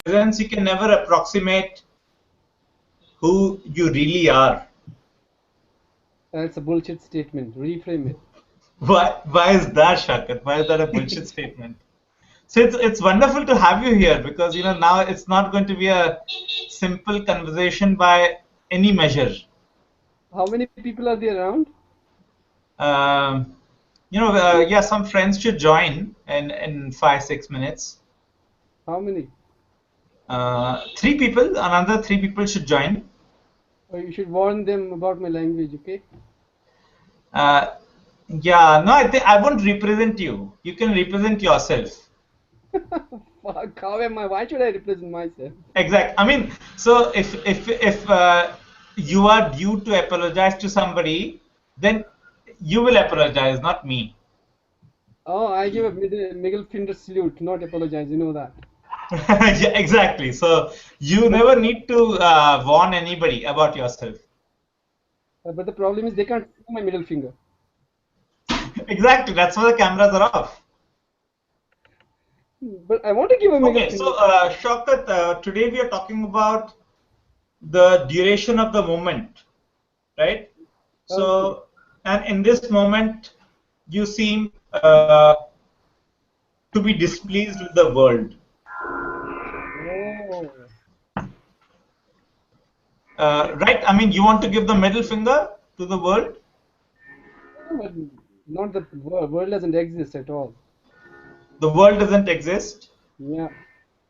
presence, you can never approximate who you really are. That's a bullshit statement. Reframe it. Why is that, Shakat? Why is that a bullshit statement? So it's wonderful to have you here because now it's not going to be a simple conversation by any measure. How many people are there around? Yeah, some friends should join in 5-6 minutes. How many? 3 people, another 3 people should join. Oh, you should warn them about my language, okay? Yeah, no, I think I won't represent you. You can represent yourself. Fuck, how am I? Why should I represent myself? Exact. I mean, so if you are due to apologize to somebody, then you will apologize, not me. Oh, I give a middle finger salute, not apologize. You know that. Yeah, exactly. So you But never need to warn anybody about yourself. but the problem is they can't see my middle finger. Exactly. That's why the cameras are off. But I want to give a middle Okay, finger. so Shaukat, today we are talking about the duration of the moment, right? Okay. So, and in this moment, you seem to be displeased with the world. Oh. Right? I mean, you want to give the middle finger to the world? But not the world doesn't exist at all. The world doesn't exist. Yeah.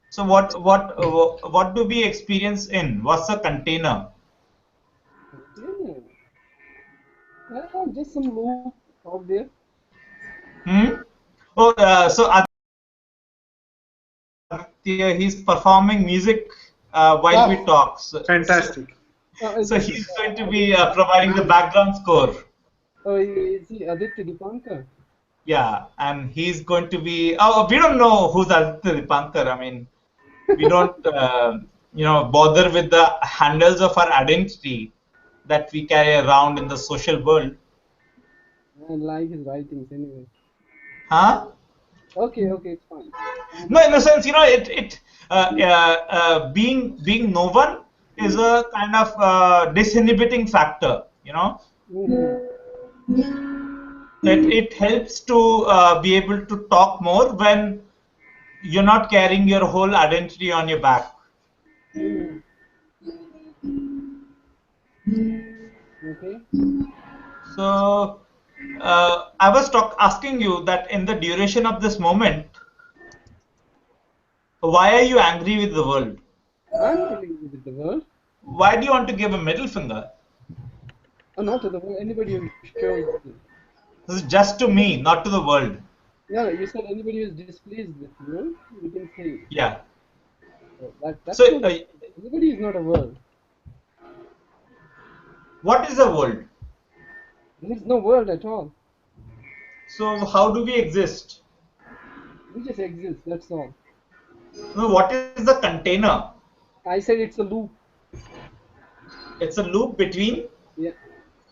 So what do we experience in? What's a container? Yeah. Just some loop out there. Hmm? Oh, so Aditya, he's performing music while we Wow, talk. fantastic. So he's going to be providing the background score. Oh, is he Aditya Dipankar? Yeah, and he's going to be. Oh, we don't know who's Aditya Dipankar. I mean, we don't, bother with the handles of our identity that we carry around in the social world. I like his writings anyway. Huh? Okay, it's fine. No, in a sense, being no one is a kind of disinhibiting factor. Mhm. It helps to be able to talk more when you're not carrying your whole identity on your back. Mhm. Okay. So I was asking you that in the duration of this moment, why are you angry with the world? I'm not angry with the world. Why do you want to give a middle finger? Not to the world. Anybody who shows. This is just to me, not to the world. Yeah, you said anybody who is displeased with you, you can say. Yeah. That's So not a. Anybody is not a world. what is a world? There is no world at all. So how do we exist? We just exist. That's all. No, what is the container? I said it's a loop. It's a loop between Yeah,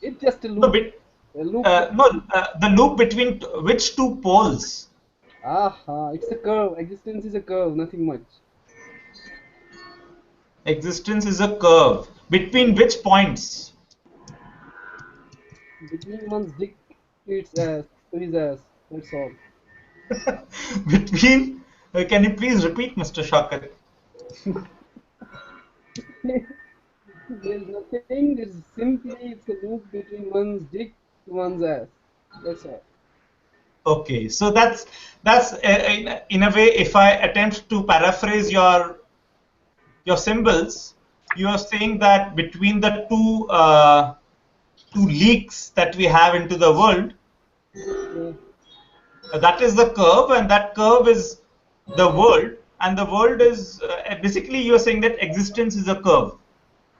it's just a no, loop. A loop. the loop between which two poles? It's a curve. Existence is a curve. Nothing much. Existence is a curve. Between which points? Between one's dick to its ass, to his ass. That's all. Between. Can you please repeat, Mr. Shakat? There's nothing. There's simply it's a loop between one's dick to one's ass. That's all. Okay, so that's in a way, if I attempt to paraphrase your symbols, you are saying that between the two leaks that we have into the world, Yeah. that is the curve, and that curve is the world, and the world is basically you are saying that existence is a curve.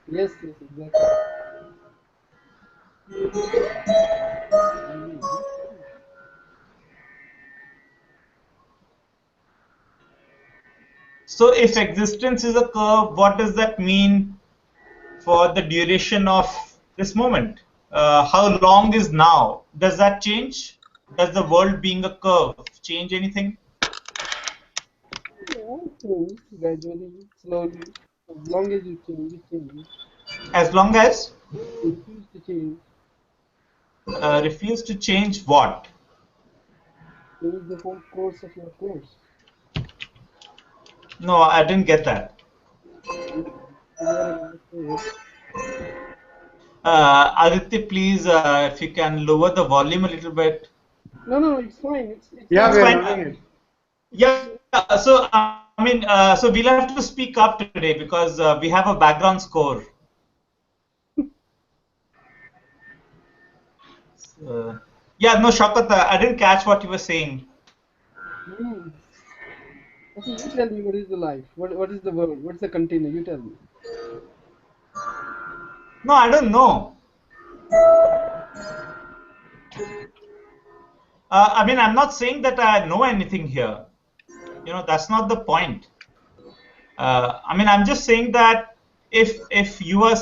Yes, exactly. So if existence is a curve, what does that mean for the duration of this moment? How long is now? Does that change? Does the world being a curve change anything? Yeah, Change gradually, slowly. As long as you change, it changes. As long as Refuse to change. refuse to change what? Change the whole course of your course. No, I didn't get that. This is what I'm gonna say. Aditya, please, if you can lower the volume a little bit. No, no, it's fine. It's Yeah, It's we are fine. fine. loving it. Yeah, so we will have to speak up today because we have a background score. Yeah, no, Shaukat, I didn't catch what you were saying. Hmm. Okay, you tell me what is the life? What is the world? What's the container? You tell me. No, I don't know. I mean, I'm not saying that I know anything here. That's not the point. I mean, I'm just saying that if you are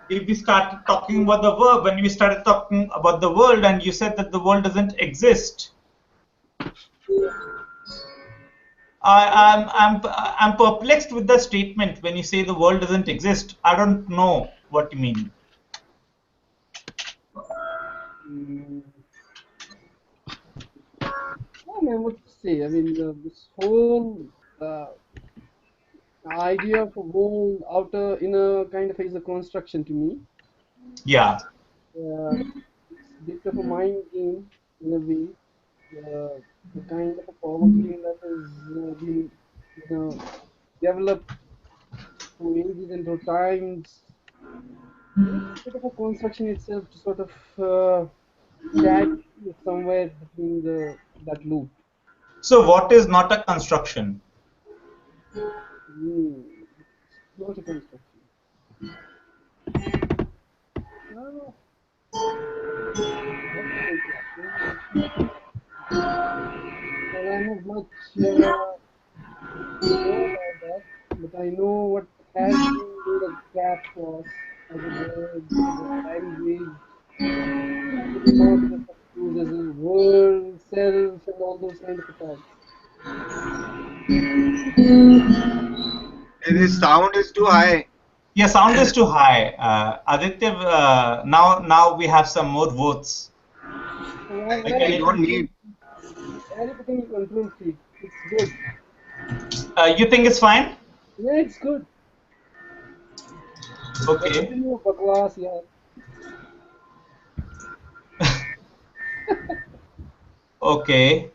if we started talking about the verb when we started talking about the world and you said that the world doesn't exist, I'm perplexed with the statement when you say the world doesn't exist. I don't know what you mean. Hmm. Oh man, what to say? I mean, this whole uh, idea of a world outer inner kind of is a construction to me. Yeah. It's a bit of a mind game in a way. The kind of a power game that has been, you know, developed through ages and through times. It's a bit of a construction itself to sort of catch somewhere between the that loop. So what is not a construction? Hmm. It's not a construction. Oh, what to take that? Well, I'm not much know about that, but I know what has been made a gap for us as a word, as a language, to be more sort of used as a world, self, and all those kind of attacks. His sound is too high. Yeah, sound is too high. Aditya, now we have some more votes. Why, Like, why are We can you don't control? need. Why are you putting a control freak? It's good. you think it's fine? Yeah, it's good. But Okay. continue bakwas, yeah. Okay.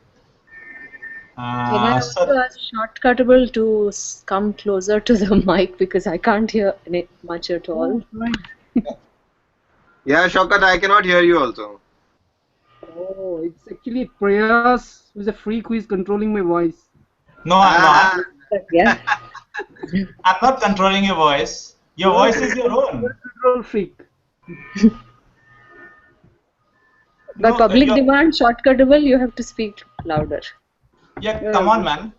Can I So also ask Shortcuttable to come closer to the mic because I can't hear much at all? Oh, right. Yeah, Shaukat, I cannot hear you also. Oh, it's actually Prayas who's a freak who is controlling my voice. no, I'm not. Ah, Yeah. I'm not controlling your voice. Your You're a voice is your control, you're own. a control freak. By No, public demand, Shortcuttable, you have to speak louder. yeah, Yeah, come on, man.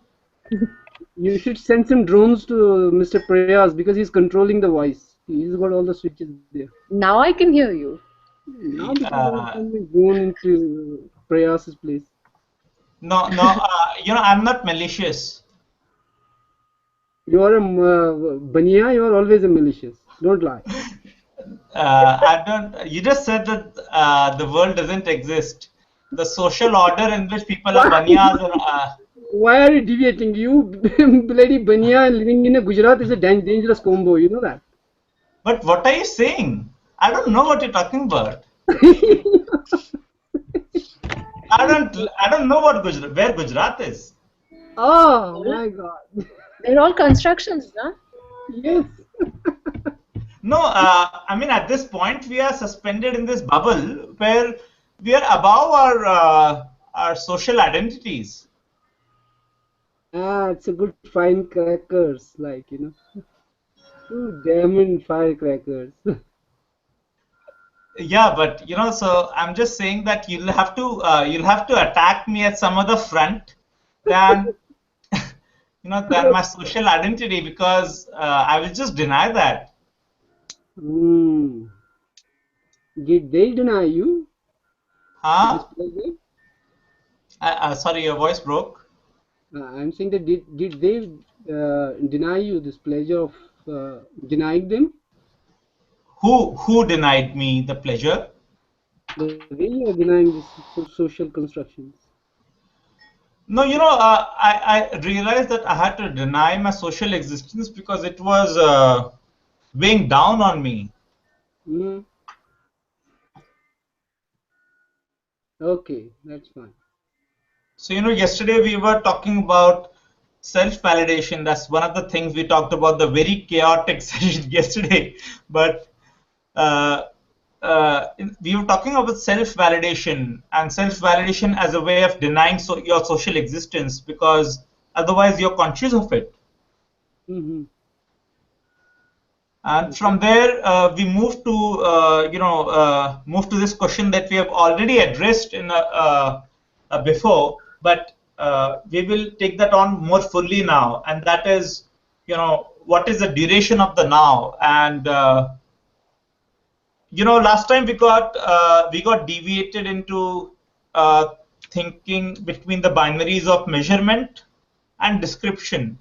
you should send some drones to Mr. Prayas because he's controlling the voice. He's got all the switches there. Now I can hear you. Now because I Uh, sent my drone into Prayas's place. no, I'm not malicious. You are a Bania, you are always a malicious. Don't lie. I don't. You just said that the world doesn't exist. The social order in which people are Why, banyas and why are you deviating? You bloody Bania living in a Gujarat is a dangerous combo. You know that. but what are you saying? I don't know what you're talking about. I don't know where Gujarat is. Oh my God. They're all constructions, huh? Yes. No, I mean at this point we are suspended in this bubble where we are above our social identities. Ah, it's a good firecrackers, like, two diamond firecrackers. Yeah, but so I'm just saying that you'll have to attack me at some other front than than my social identity because I will just deny that. Hmm. Did they deny you this Huh? pleasure? Sorry, your voice broke. I'm saying that did they deny you this pleasure of denying them Who denied me the pleasure? the way you are denying this social constructions? No, I realized that I had to deny my social existence because it was weighing down on me. Mm, okay, that's fine. So, yesterday we were talking about self-validation. That's one of the things we talked about, the very chaotic session yesterday. But uh, we were talking about self-validation and self-validation as a way of denying your social existence because otherwise you're conscious of it. Mm-hmm. And Okay. from there, we move to move to this question that we have already addressed in before, but we will take that on more fully now, and that is, what is the duration of the now? And last time we got deviated into thinking between the binaries of measurement and description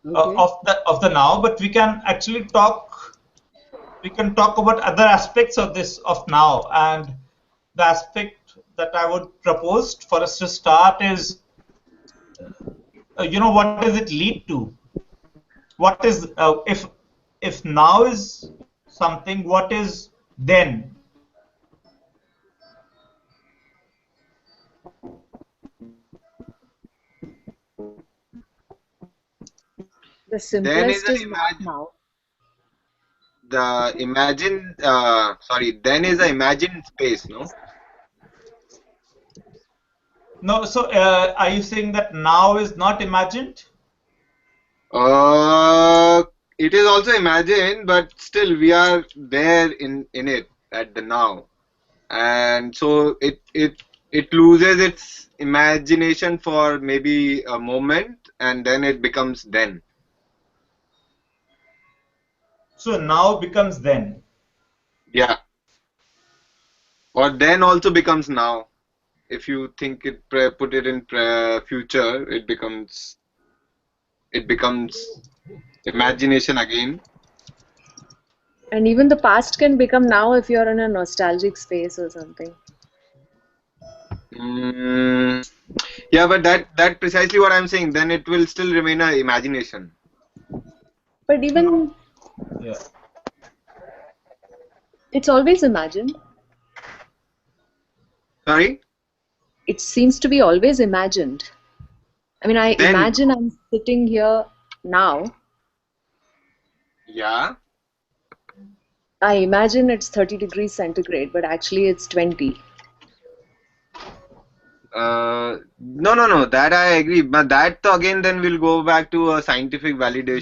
Okay. of the now, but we can talk about other aspects of this of now, and the aspect that I would propose for us to start is, what does it lead to? What is if now is something, what is then? The Then is simplest a is not imagine now. the imagine sorry. Then is a imagined space, no? No, so are you saying that now is not imagined? Uh, it is also imagined, but still we are there in it at the now, and so it loses its imagination for maybe a moment, and then it becomes then. So now becomes then. Yeah, or then also becomes now. If you think put it in future, it becomes imagination again. And even the past can become now if you're in a nostalgic space or something. Mm, yeah, but that precisely what I'm saying. Then it will still remain a imagination. But No. even Yeah. it's always imagined. Sorry? It seems to be always imagined. I mean, I Then, imagine I'm sitting here now. yeah. I imagine it's 30 degrees centigrade, but actually it's 20. No, no, no. That I agree. But that again, then we'll go back to a scientific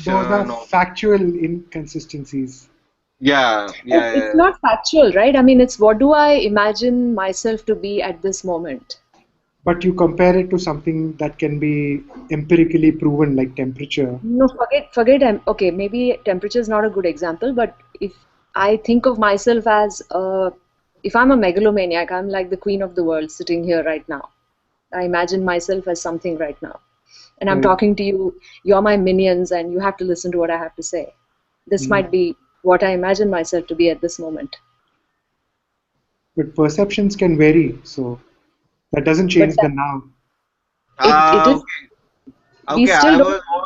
Those are validation of. factual inconsistencies. Yeah, yeah, It's yeah. not factual, right? I mean, it's what do I imagine myself to be at this moment? But you compare it to something that can be empirically proven, like temperature. No, forget. Okay, maybe temperature is not a good example, but if I think of myself as if I'm a megalomaniac, I'm like the queen of the world sitting here right now. I imagine myself as something right now. And I'm Right? talking to you, you're my minions, and you have to listen to what I have to say. This Mm. might be what I imagine myself to be at this moment. But perceptions can vary, so that doesn't But change the now. it is, Okay, we okay. still I don't was more,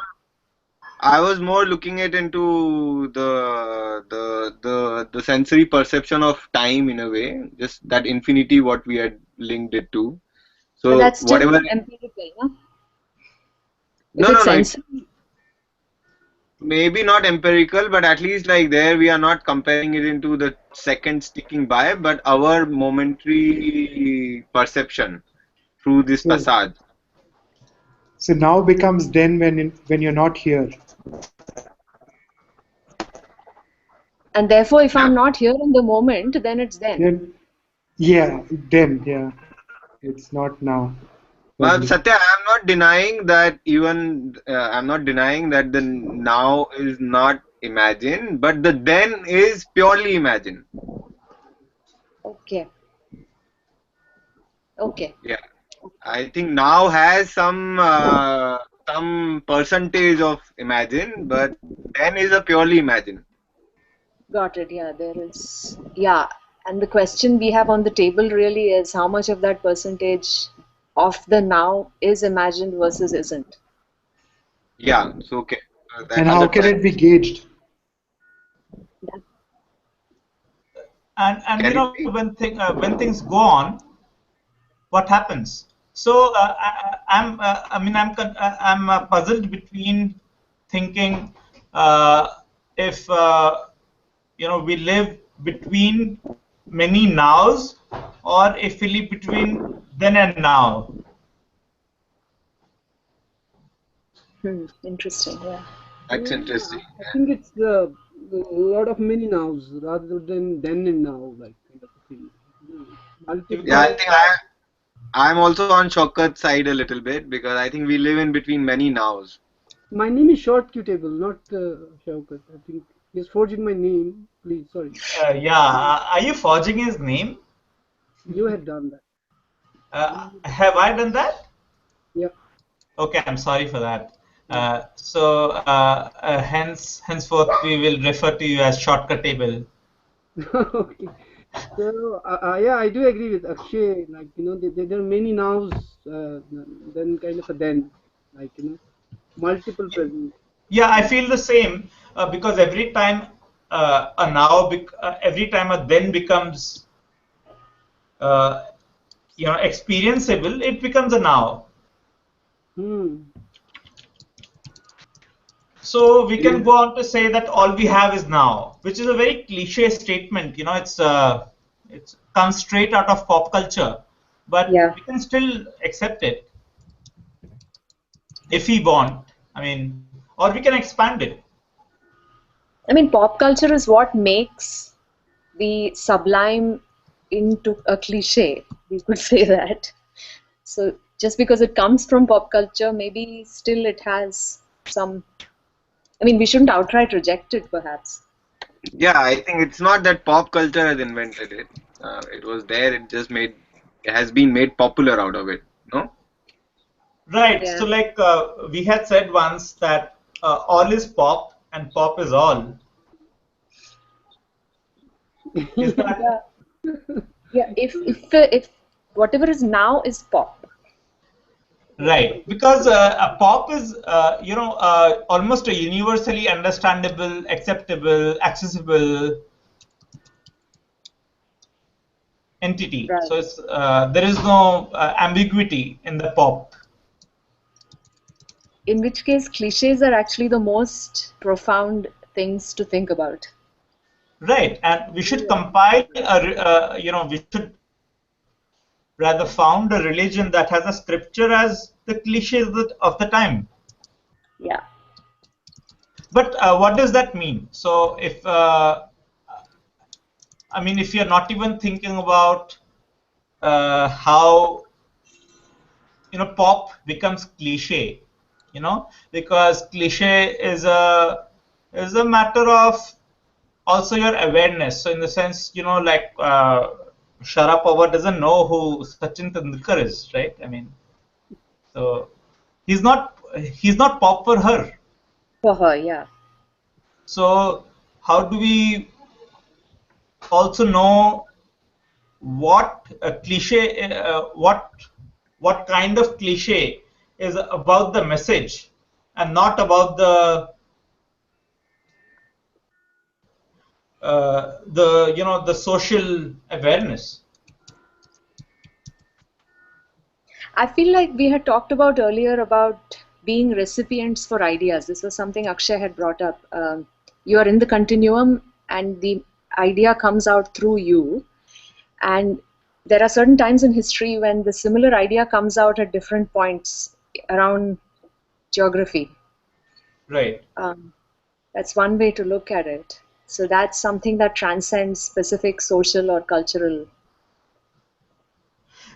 I was more looking it into the sensory perception of time in a way, just that infinity what we had linked it to. but So that's still whatever. empirical, no? If No, no, it's no. It's sensory, maybe not empirical, but at least like there we are not comparing it into the seconds ticking by, but our momentary perception through this So, passage. so now becomes then when you're not here. and therefore, if Yeah. I'm not here in the moment, then it's then. Then, yeah, then, yeah, it's not now, Well, probably. Satya, I'm not denying that even I'm not denying that the now is not imagined, but the then is purely imagined. Okay, okay. Yeah. I think now has some percentage of imagine, but then is a purely imagine. Got it. Yeah, there is. Yeah, and the question we have on the table really is how much of that percentage of the now is imagined versus isn't. Yeah. So okay, that And how can 100%. it be gauged? That, And Can it be? when things go on, what happens? So I'm puzzled between thinking if we live between many nows, or if we live between then and now. interesting. Yeah. That's interesting. I think it's a lot of many nows rather than then and now, like kind of a thing. Yeah, I Multiple. think I'm also on Shaukat side a little bit because I think we live in between many nows. My name is Short Qtable, not Shaukat. I think he's forging my name. Please, sorry. Yeah, are you forging his name? You had done that. Have I done that? Yeah. Okay, I'm sorry for that. Henceforth, we will refer to you as Shortcut Table. Okay. So yeah, I do agree with Akshay. Like there are many nows, then kind of a then, like multiple present. Yeah, I feel the same because every time every time a then becomes uh, experienceable, it becomes a now. Hmm. So we can go on to say that all we have is now, which is a very cliche statement. It's comes straight out of pop culture, but Yeah. we can still accept it if we want. I mean, or we can expand it. I mean, pop culture is what makes the sublime into a cliche. We could say that. So just because it comes from pop culture, maybe still it has some. I mean, we shouldn't outright reject it, perhaps. Yeah, I think it's not that pop culture has invented it. It was there. It has been made popular out of it. No? Right. Yeah. So, like we had said once that all is pop and pop is all. Is that Yeah. Yeah. If whatever is now is pop. right? Because a pop is, almost a universally understandable, acceptable, accessible entity. Right. So there is no ambiguity in the pop. In which case, cliches are actually the most profound things to think about. Right, and we should compile we should rather found a religion that has a scripture as the cliches of the time. Yeah. But what does that mean? So if if you're not even thinking about how pop becomes cliche, because cliche is a matter of also your awareness. So in the sense, like Sharapova doesn't know who Sachin Tendulkar is, right? I mean, so he's not pop for her. For her, yeah. So how do we also know what a cliche, what kind of cliche is about the message and not about the social awareness? I feel like we had talked about earlier about being recipients for ideas. This was something Akshay had brought up. You are in the continuum, and the idea comes out through you. And there are certain times in history when the similar idea comes out at different points around geography. Right. That's one way to look at it. So that's something that transcends specific social or cultural.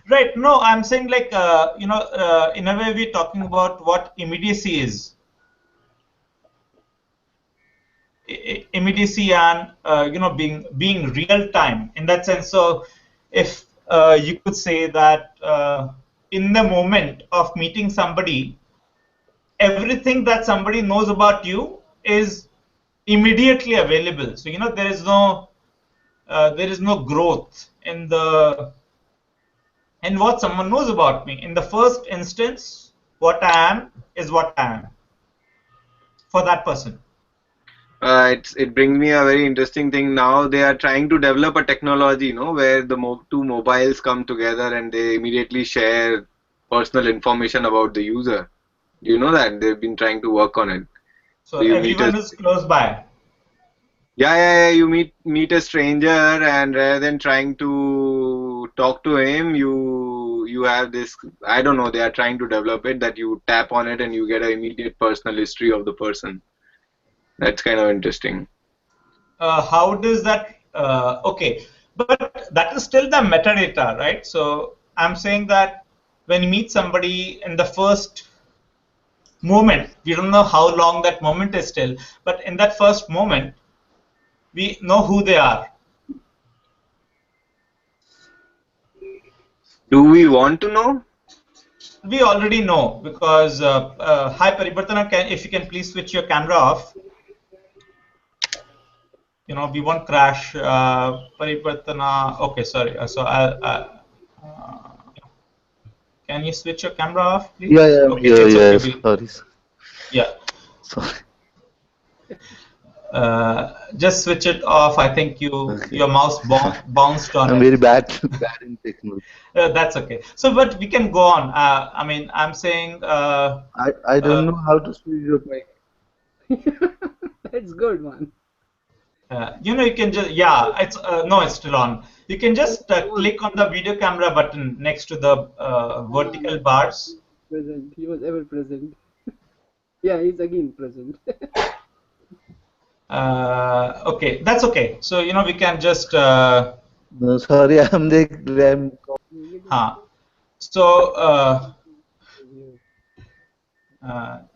Right. No, I'm saying like in a way we're talking about what immediacy is. Immediacy and being real time in that sense. So if you could say that in the moment of meeting somebody, everything that somebody knows about you is immediately available. So there is no growth in what someone knows about me. In the first instance, what I am is what I am for that person. It brings me a very interesting thing. Now they are trying to develop a technology, where the two mobiles come together and they immediately share personal information about the user. You know that they've been trying to work on it. So You meet everyone is close by. yeah. You meet a stranger, and rather than trying to talk to him, you have this. I don't know. They are trying to develop it that you tap on it and you get an immediate personal history of the person. That's kind of interesting. How does that? Okay, but that is still the metadata, right? So I'm saying that when you meet somebody in the first moment, we don't know how long that moment is still, but in that first moment, we know who they are. Do we want to know? We already know because hi Paribartana, if you can please switch your camera off. We won't crash. Paribartana. Okay, sorry. So can you switch your camera off, please? Yeah, I'm Okay, here. it's okay. Yes, sorry. Yeah. Sorry. Just switch it off. I think Okay. your mouse bounced on I'm it. very bad in technology. That's okay. So, but we can go on. I mean, I'm saying. I don't know how to switch your mic. That's good, man. You can just it's no, it's still on. You can just click on the video camera button next to the vertical bars. Present. He was ever present. Yeah, he's again present. Okay, that's okay. So we can just. No, sorry, I'm So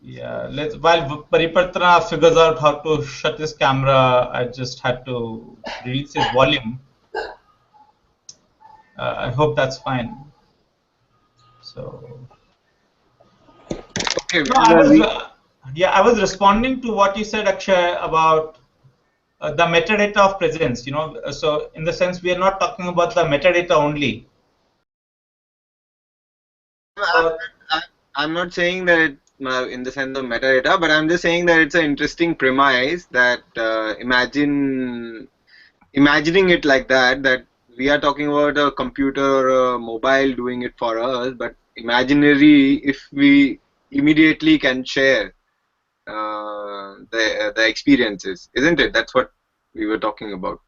yeah, while Paripartana figures out how to shut his camera, I just had to release his volume. I hope that's fine. So. Okay. No, I was responding to what you said, Akshay, about the metadata of presence. So in the sense we are not talking about the metadata only. I'm not saying that in the sense of metadata, but I'm just saying that it's an interesting premise that imagining it like that we are talking about a computer or a mobile doing it for us, but imaginary if we immediately can share the experiences, isn't it? That's what we were talking about.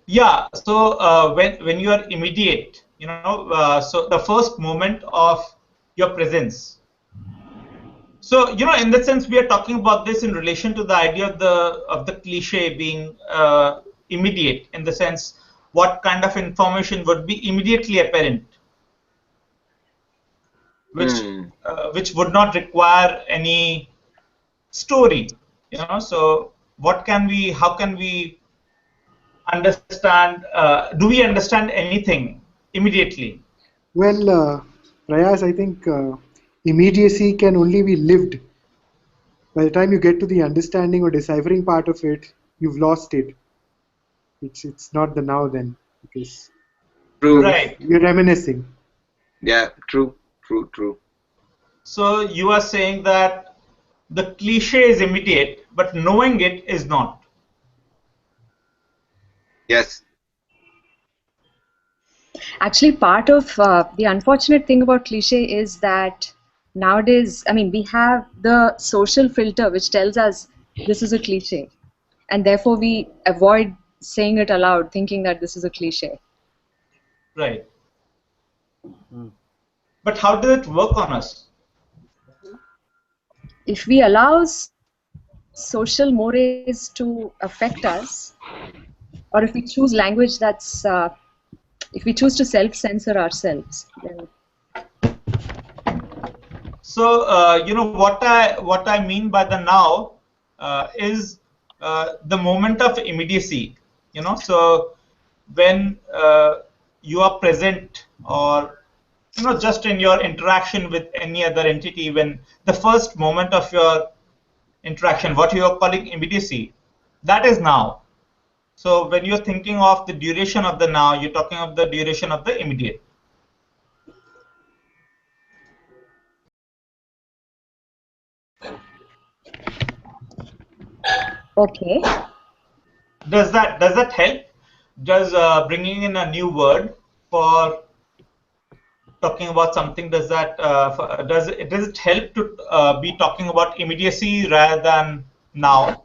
Yeah. So when you are immediate, so the first moment of your presence. So in that sense, we are talking about this in relation to the idea of the cliche being immediate, in the sense what kind of information would be immediately apparent, which would not require any story. So how can we understand? Do we understand anything immediately? Well, Prayas, I think immediacy can only be lived. By the time you get to the understanding or deciphering part of it, you've lost it. It's not the now then, because True. Right. you're reminiscing. Yeah, true. So you are saying that the cliche is immediate, but knowing it is not. Yes. Actually, part of the unfortunate thing about cliche is that nowadays, I mean, we have the social filter which tells us this is a cliche, and therefore we avoid saying it aloud, thinking that this is a cliche. Right. But how does it work on us? If we allow social mores to affect us, or if we choose language that's, if we choose to self-censor ourselves, then. So what I mean by the now is the moment of immediacy. So when you are present, or just in your interaction with any other entity, when the first moment of your interaction, what you are calling immediacy, that is now. So when you're thinking of the duration of the now, you're talking of the duration of the immediate. Okay. Does that help? Does bringing in a new word for talking about something, does it help to be talking about immediacy rather than now?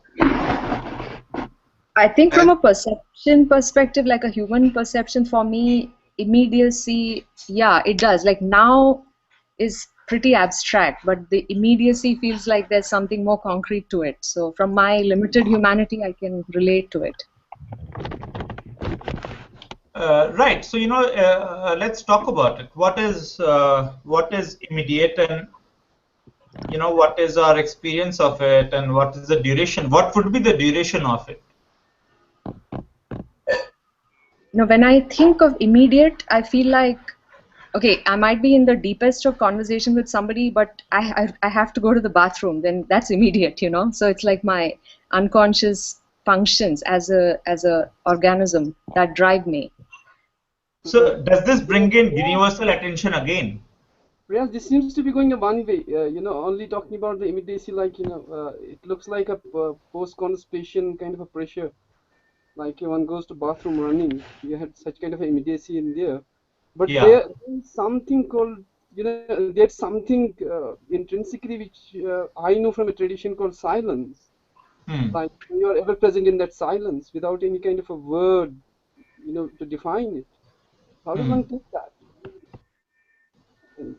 I think from And a perception perspective, like a human perception, for me, immediacy, yeah, it does. Like now is pretty abstract, but the immediacy feels like there's something more concrete to it. So from my limited humanity, I can relate to it. Right. So let's talk about it. What is immediate, and what is our experience of it, and what is the duration? What would be the duration of it? Now, when I think of immediate, I feel like, okay, I might be in the deepest of conversation with somebody, but I have to go to the bathroom. Then that's immediate, So it's like my unconscious functions as a organism that drive me. So does this bring in universal attention again? Priyas, this seems to be going a one way. Only talking about the immediacy, like it looks like a post-constipation kind of a pressure. Like one goes to bathroom running, you had such kind of immediacy in there. But Yeah. there is something called, there's something intrinsically which I know from a tradition called silence. Like you are ever present in that silence without any kind of a word, to define it. How does one take that? And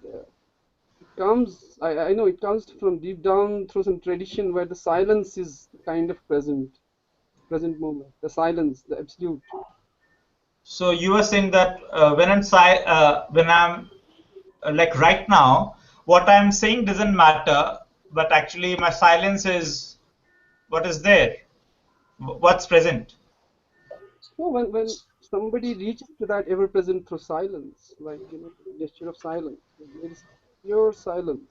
it comes, I know it comes from deep down through some tradition where the silence is kind of present moment, the silence, the absolute. So you were saying that when I'm like right now, what I'm saying doesn't matter, but actually my silence is what is there, what's present. So when somebody reaches to that ever present through silence, like gesture of silence, there is pure silence.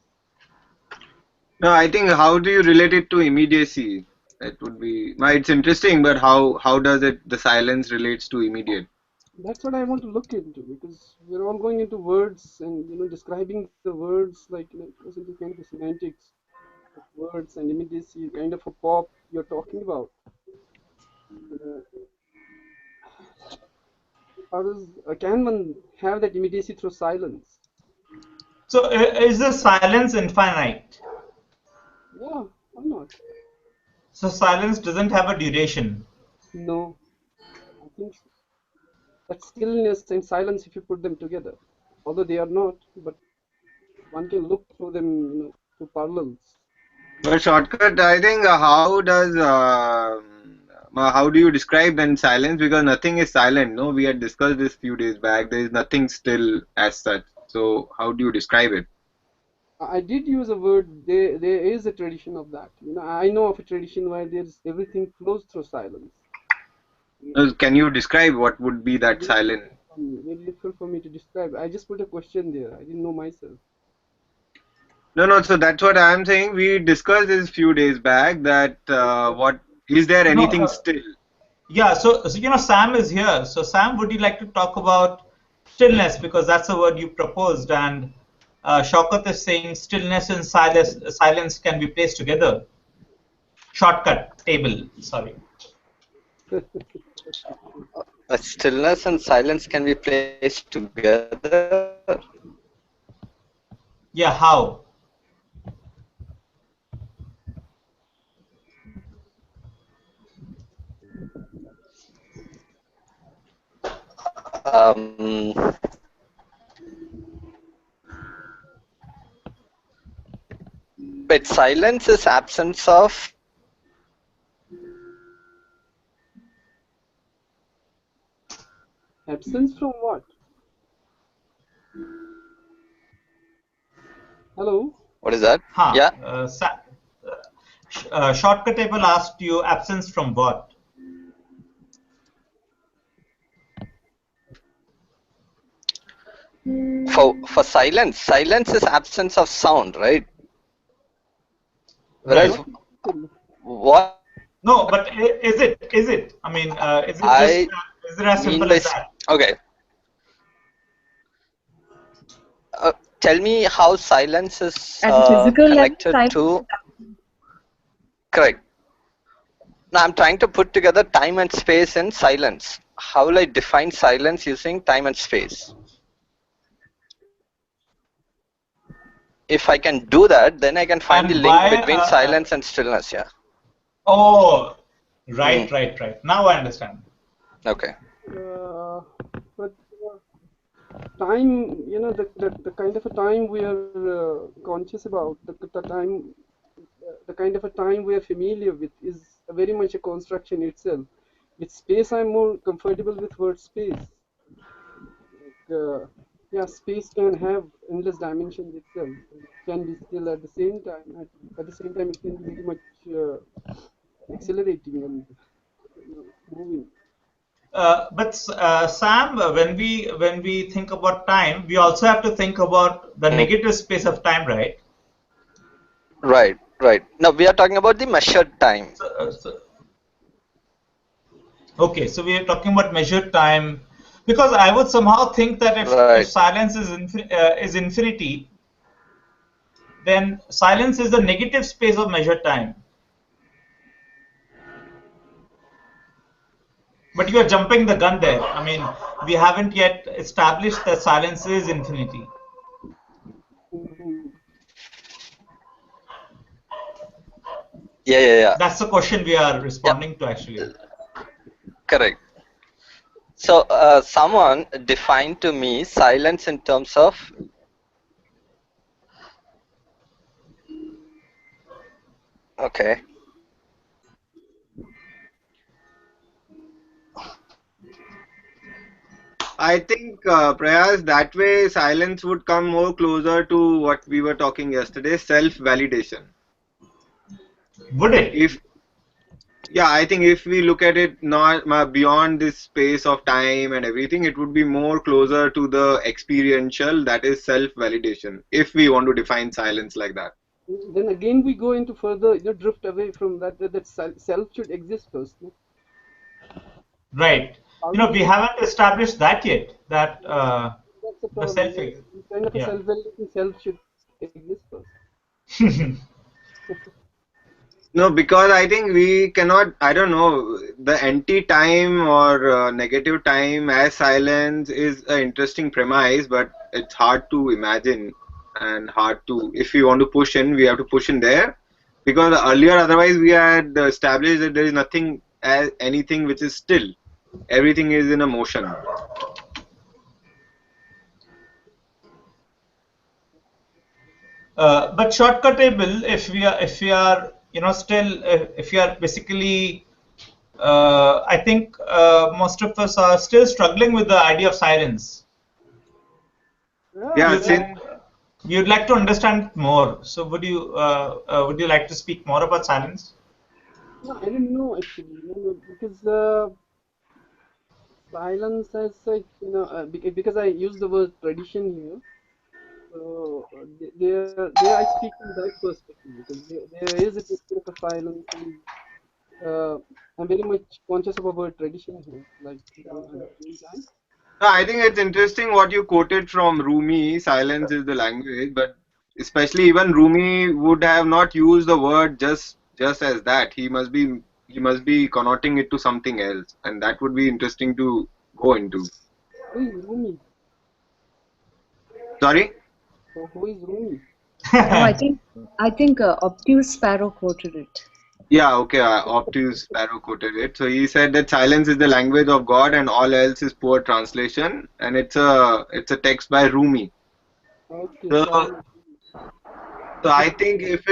no, I think how do you relate it to immediacy? That would be. It's interesting, but how does it the silence relates to immediate? That's what I want to look into, because we're all going into words and describing the words, like it goes into kind of a semantics of words and immediacy, kind of a pop you're talking about. Uh, how does can one have that immediacy through silence? So is the silence infinite? Yeah, why not? So silence doesn't have a duration. No, I think so. That stillness and silence, if you put them together, although they are not, but one can look through them, through parallels. But shortcut, I think how do you describe then silence? Because nothing is silent. No, we had discussed this few days back. There is nothing still as such. So how do you describe it? I did use a word. There is a tradition of that. I know of a tradition where there's everything flows through silence. Can you describe what would be that Very silent? very difficult for me to describe. I just put a question there. I didn't know myself. No. So that's what I'm saying. We discussed this few days back that what is there No, anything still? yeah. So Sam is here. So Sam, would you like to talk about stillness, because that's a word you proposed, and Shaukat is saying stillness and silence can be placed together. Shortcut table. Sorry. Stillness and silence can be placed together. Yeah. How? But silence is absence of. Absence from what? Hello? What is that? Huh. Yeah. Shortcut table asked you absence from what? for silence, silence is absence of sound, right? Whereas Right. what No, but is it? Is it? I mean, is it just? I Is it as mean simple by as that? okay, tell me how silence is At a physical level, connected silence. to correct. Now I'm trying to put together time and space in silence. How will I define silence using time and space? If I can do that, then I can find the And link why? between silence and stillness. Yeah. Oh, right, Hmm. right. Now I understand. Okay. But time, the kind of a time we are conscious about, the time, the kind of a time we are familiar with is very much a construction itself. With space, I'm more comfortable with word space. Yeah, space can have endless dimensions itself. It can be still at the same time. At the same time, it can be very much accelerating and moving. But Sam, when we think about time, we also have to think about the Hmm. negative space of time, right? Right. Right. Now we are talking about the measured time. Okay, so we are talking about measured time, because I would somehow think that if Right. silence is infinity, then silence is the negative space of measured time. But you are jumping the gun there. I mean, we haven't yet established that silence is infinity. Mhm. Yeah. Yeah. Yeah. That's the question we are Yep. responding to, actually. Correct. So someone defined to me silence in terms of okay. I think, Prayas, that way silence would come more closer to what we were talking yesterday, self-validation. Would it? If Yeah, I think if we look at it not beyond this space of time and everything, it would be more closer to the experiential, that is self-validation, if we want to define silence like that. Then again, we go into further, drift away from that self should exist first. No? Right. How You do know, we we? haven't established that yet. That That's the the problem. self. Kind of a Yeah. self-validating self should exist first. No, because I think we cannot, I don't know, the anti-time or negative time as silence is an interesting premise, but it's hard to imagine and hard to, if we want to push in, we have to push in there. Because earlier, otherwise, we had established that there is nothing as anything which is still. Everything is in a motion. But shortcuttable, if we are still if we are basically I think most of us are still struggling with the idea of silence. Yeah, We Yeah, would since like we would like to understand it more. So would you like to speak more about silence? no, I didn't know actually. Because silence as such, because I use the word tradition here. So there I speak from that perspective because there is a tradition of a silence, and uh, I'm very much conscious of our tradition here. Like at the same time. no, I think it's interesting what you quoted from Rumi, silence is the language, but especially even Rumi would have not used the word just as that. He must be connoting it to something else, and that would be interesting to go into. Who is Rumi? Sorry? So who is Rumi? No, I think Obtuse Sparrow quoted it. Yeah, okay, Optius Sparrow quoted it. So he said that silence is the language of God and all else is poor translation, and it's a text by Rumi. Okay, So silence. So I think if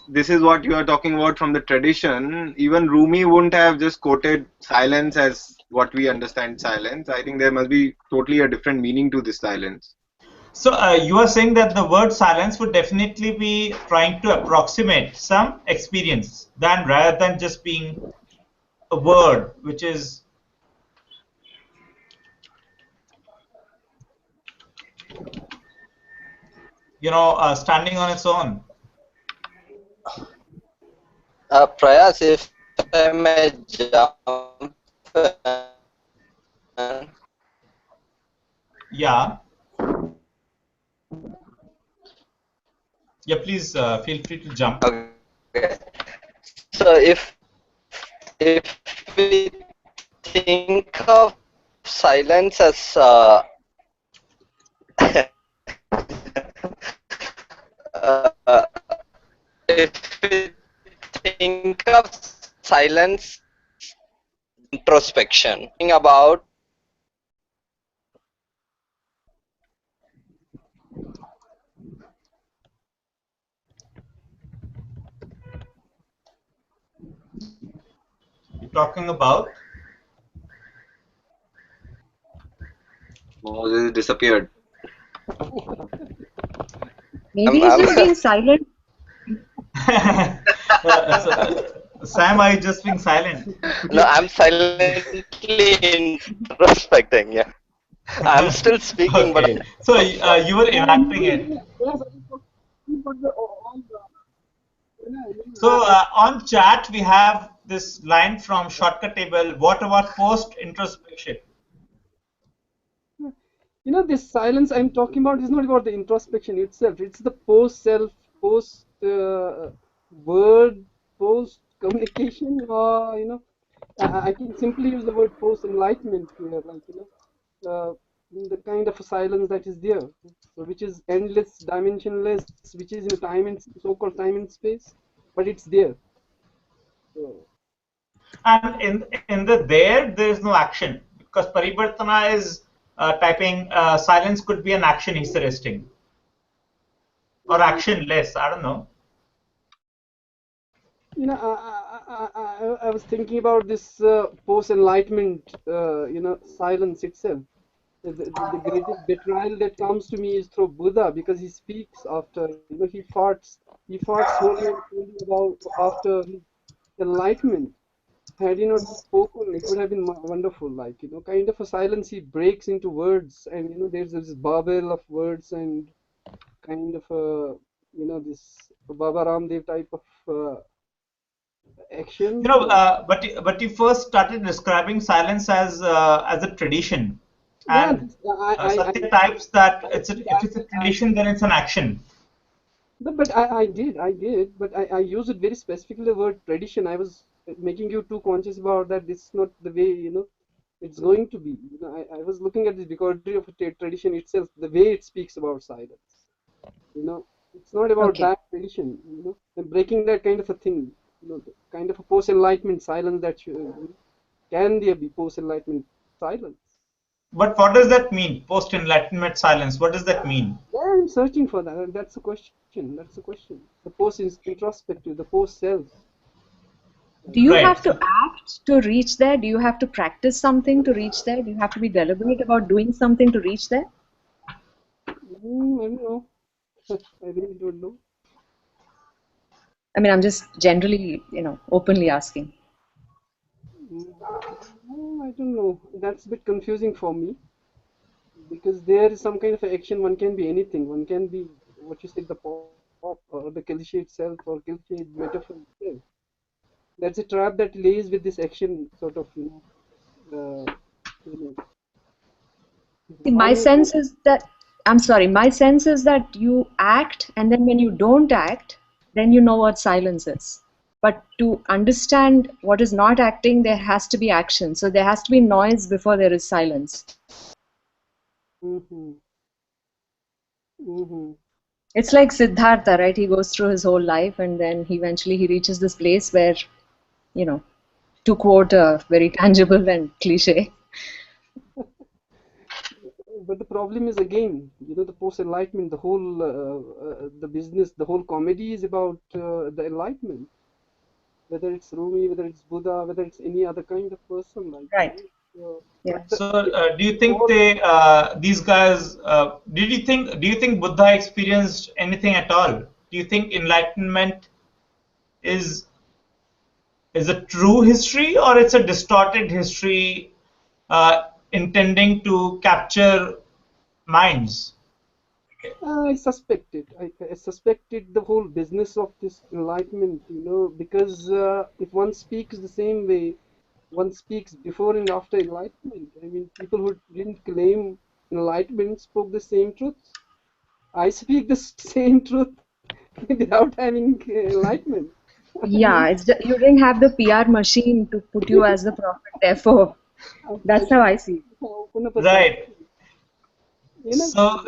this is what you are talking about from the tradition, even Rumi wouldn't have just quoted silence as what we understand silence. I think there must be totally a different meaning to this silence. So you are saying that the word silence would definitely be trying to approximate some experience than rather than just being a word, which is standing on its own. Prayas, if I may jump in. Yeah. Yeah, please feel free to jump. Okay. So if we think of silence as uh, if we think of silence introspection, think about You're talking about. Moses disappeared. Maybe he's just I'm being silent. Sam, are you just being silent? no, I'm silently introspecting. Yeah, I'm still speaking, but Okay. So you were enacting it. Yes, but all So on chat we have this line from Shortcut Table. What about post introspection? this silence I'm talking about is not about the introspection itself. It's the post-self, post-word, post-communication. I can simply use the word post-enlightenment here, the kind of a silence that is there, so which is endless, dimensionless, which is in time and so-called time and space, but it's there. So, And in the there is no action because Parivartana is typing silence could be an action he's suggesting or actionless. I don't know. I was thinking about this post-enlightenment, silence itself. The greatest betrayal that comes to me is through Buddha because he speaks after, he farts slowly and slowly about after his enlightenment. Had he not spoken, it would have been wonderful, kind of a silence. He breaks into words, and there's this babel of words and kind of a, this Baba Ramdev type of action. But you first started describing silence as a tradition, Yeah, and Satya types that if it's a I tradition, then it's an action. but I did, but I use it very specifically, the word tradition. I was making you too conscious about that. This is not the way, it's going to be. I was looking at the dichotomy of a tradition itself, the way it speaks about silence. It's not about Okay. that tradition, and breaking that kind of a thing, the kind of a post-enlightenment silence that can there be post-enlightenment silence? But what does that mean? Post enlightenment silence. What does that mean? Yeah, I'm searching for that. And that's the question. That's the question. The post is introspective, the post self. Do you Right. have to act to reach there? Do you have to practice something to reach there? Do you have to be deliberate about doing something to reach there? I don't know. I really don't know. I mean, I'm just generally, openly asking. I don't know. That's a bit confusing for me because there is some kind of action. One can be anything. One can be what you said, the pop or the cliche itself or cliche metaphor itself. That's a trap that lays with this action sort of, uh, you know, See, my one. sense is that, I'm sorry, my sense is that you act, and then when you don't act, then you know what silence is. But to understand what is not acting, there has to be action. So there has to be noise before there is silence. Mm-hmm. Mm-hmm. It's like Siddhartha, right? He goes through his whole life, and then eventually he reaches this place where, to quote a very tangible and cliche. But the problem is again, the post-enlightenment, the whole, the business, the whole comedy is about the enlightenment. Whether it's Rumi, whether it's Buddha, whether it's any other kind of person, Right. Yeah. But So do you think all, these guys? Do you think Buddha experienced anything at all? Do you think enlightenment is a true history or it's a distorted history intending to capture minds? I suspected. I suspected the whole business of this enlightenment, because if one speaks the same way, one speaks before and after enlightenment. I mean, people who didn't claim enlightenment spoke the same truths. I speak the same truth without having enlightenment. I Yeah, mean, you didn't have the PR machine to put you as the prophet, therefore. I That's how should I see it. open up a Right. subscription. You know, So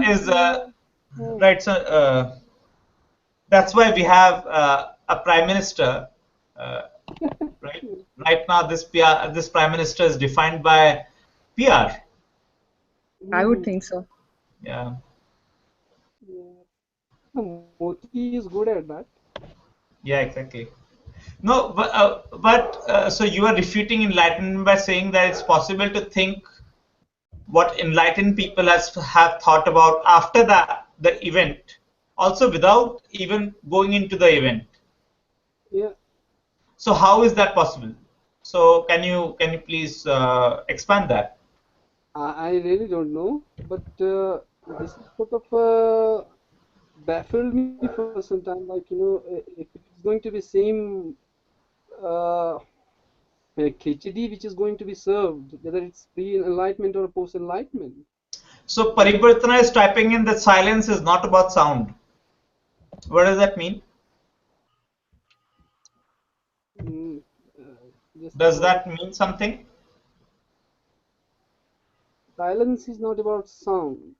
is uh, right. So that's why we have a prime minister. Uh, right. Right now, this prime minister is defined by PR. I would mm, think so. Yeah. yeah. Modi is good at that. Yeah. Exactly. No, but so you are refuting enlightenment by saying that it's possible to think what enlightened people have thought about after the event, also without even going into the event. Yeah, So how is that possible? So can you please expand that? I really don't know, but this is sort of baffled me for some time. Like, if it's going to be same uh, khichdi which is going to be served, whether it's pre-enlightenment or post-enlightenment. So Parivartana is typing in that silence is not about sound. What does that mean? Mm, just Does about that mean something? silence is not about sound.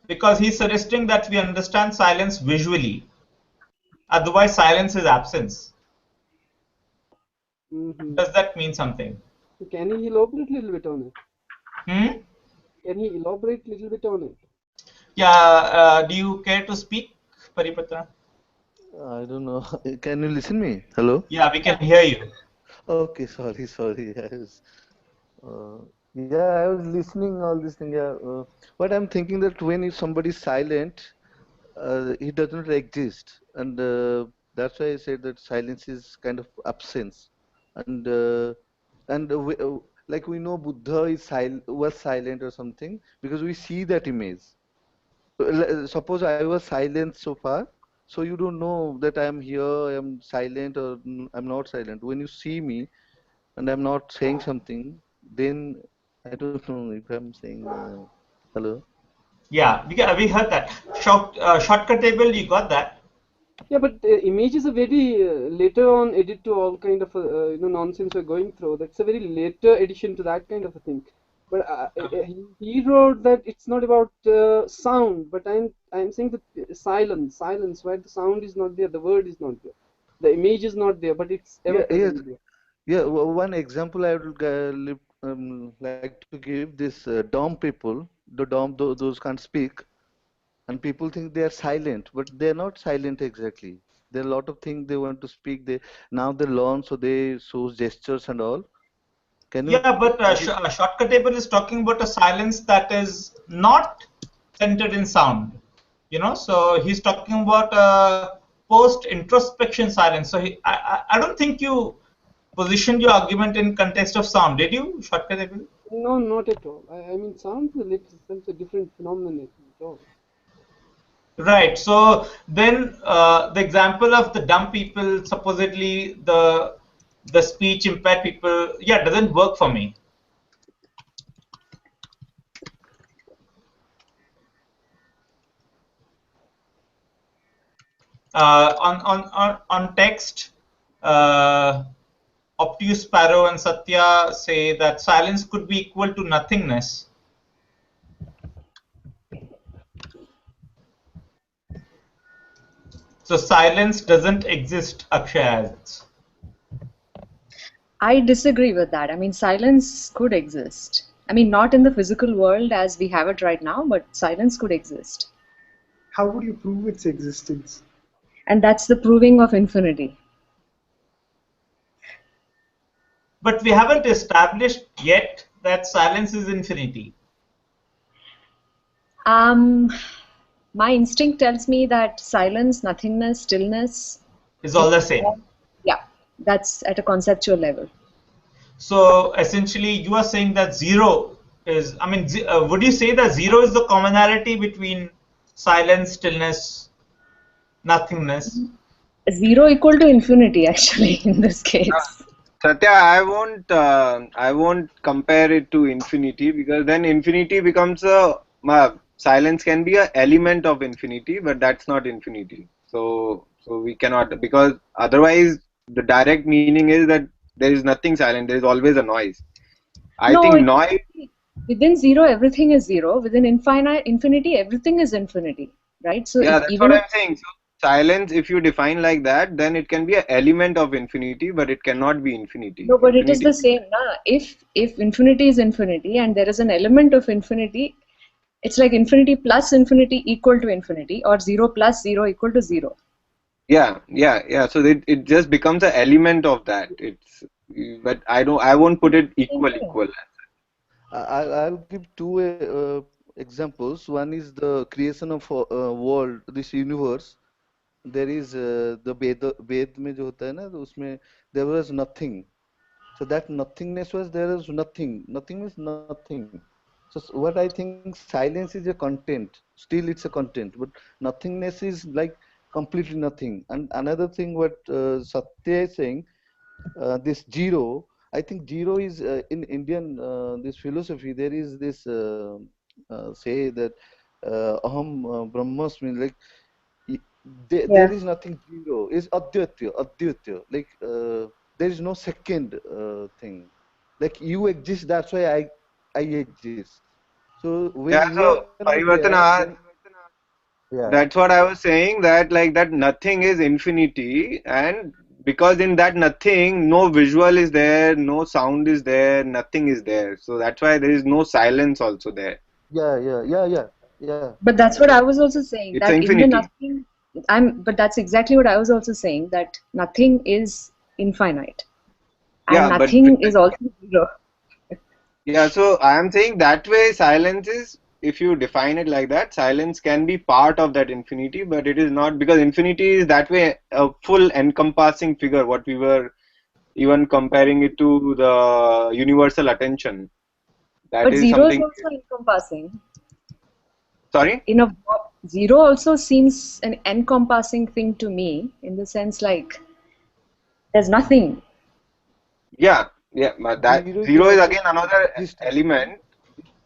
Because he's suggesting that we understand silence visually. Otherwise, silence is absence. Hmm. Does that mean something? Can he elaborate a little bit on it? Hmm? Can he elaborate a little bit on it? Yeah, do you care to speak, Parivartana? I don't know. Can you listen me? Hello? Yeah, we can hear you. Okay, sorry. Uh, yeah, I was listening all this thing. Yeah, but I'm thinking that when if somebody is silent, he doesn't exist, and that's why I said that silence is kind of absence, and like we know Buddha was silent or something because we see that image. Suppose I was silent so far, so you don't know that I'm here, I'm silent or I'm not silent. When you see me and I'm not saying something, then I don't know if I'm saying hello. Yeah, we heard that. Shortcut table, you got that? Yeah, but images are very later on added to all kind of nonsense we're going through. That's a very later addition to that kind of a thing. But he wrote that it's not about sound, but I'm saying that silence, where the sound is not there, the word is not there, the image is not there, but it's ever Yes, present there. yeah. One example I would like to give this dumb people, those can't speak, and people think they are silent, but they're not silent exactly. There are a lot of things they want to speak. Now they learn, so they show gestures and all. Can you? Yeah, but shortcut table is talking about a silence that is not centered in sound. So he's talking about a post introspection silence. So I don't think you positioned your argument in context of sound, did you, shortcut table? No, not at all. I mean, sound is a different phenomenon at all. Right. So then the example of the dumb people, supposedly the speech impaired people, yeah, doesn't work for me. On text, Optius Sparrow and Satya say that silence could be equal to nothingness. So silence doesn't exist, Akshay asks. I disagree with that. I mean, silence could exist. I mean, not in the physical world as we have it right now, but silence could exist. How would you prove its existence? And that's the proving of infinity. But we haven't established yet that silence is infinity. My instinct tells me that silence, nothingness, stillness, Is all the same. yeah, that's at a conceptual level. So essentially, you are saying that zero is, I mean, would you say that zero is the commonality between silence, stillness, nothingness? Zero equal to infinity, actually, in this case. Satya, I won't compare it to infinity, because then infinity becomes silence can be an element of infinity, but that's not infinity. So we cannot, because otherwise the direct meaning is that there is nothing silent. There is always a noise. I No, think noise. within zero, everything is zero. Within infinity, everything is infinity, right? So Yeah, if that's what even I'm saying. So silence, if you define like that, then it can be an element of infinity, but it cannot be infinity. no, but it is Infinity. the same, na? If infinity is infinity and there is an element of infinity, it's like infinity plus infinity equal to infinity, or zero plus zero equal to zero. Yeah. So it just becomes an element of that. But I won't put it Same thing. equal. I'll give two examples. One is the creation of world, this universe. There is the Ved में जो होता है ना, तो उसमें there was nothing. So that nothingness was, there is nothing. Nothing is nothing. So what I think, silence is a content. Still, it's a content, but nothingness is like completely nothing. And another thing, what Satya is saying, this zero. I think zero is in Indian this philosophy. There is this say that aham brahmasmi, like there Yeah. is nothing zero. Is adhyatya. Like there is no second thing. Like you exist, that's why I exist. So when Yeah. you are So not there, then Parivartana, yeah, that's what I was saying, that like that nothing is infinity, and because in that nothing, no visual is there, no sound is there, nothing is there. So that's why there is no silence also there. yeah. But that's what I was also saying, It's that in the infinity. nothing, but that's exactly what I was also saying, that nothing is infinite and Yeah, but nothing is also zero. yeah, so I am saying that way silence is, if you define it like that, silence can be part of that infinity, but it is not, because infinity is that way a full encompassing figure, what we were even comparing it to the universal attention. That But is zero is something. also encompassing. Sorry? Zero also seems an encompassing thing to me, in the sense like there's nothing. Yeah, but that Zero is zero is also again another existence. element.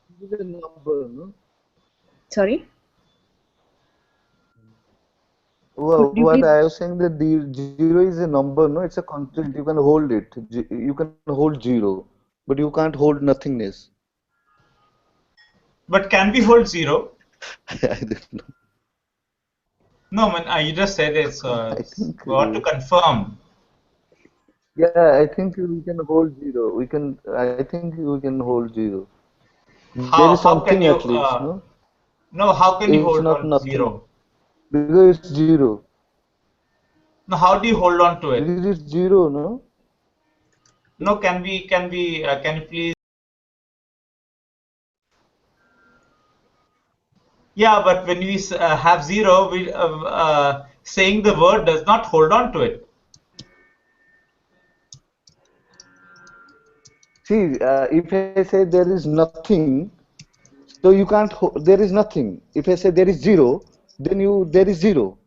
It is a number, no? Sorry? Well, Could you what please? I was saying, that the zero is a number, no? It's a constant. You can hold it. You can hold zero, but you can't hold nothingness. But can we hold zero? I don't know. No, man, you just said it, so I think, we want to confirm. yeah, I think we can hold zero. I think we can hold zero. There is How can something you, at least, no? no, how can you It's hold not on to nothing zero? because it's zero. No, how do you hold on to it? Because it's zero, no? No, can you please? Yeah, but when we have zero, saying the word does not hold on to it. See, if I say there is nothing, so you can't. There is nothing. If I say there is zero, then there is zero.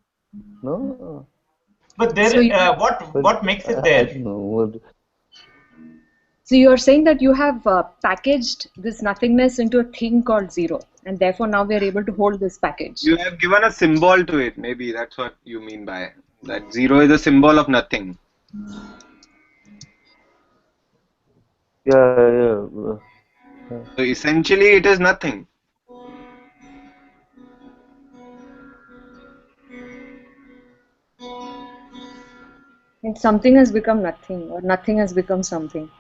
No, But So there, you have, but what makes it I there? don't know. What, so you're saying that you have packaged this nothingness into a thing called zero, and therefore now we are able to hold this package. You have given a symbol to it. Maybe that's what you mean by that. Zero is a symbol of nothing. yeah. So essentially, it is nothing. And something has become nothing, or nothing has become something.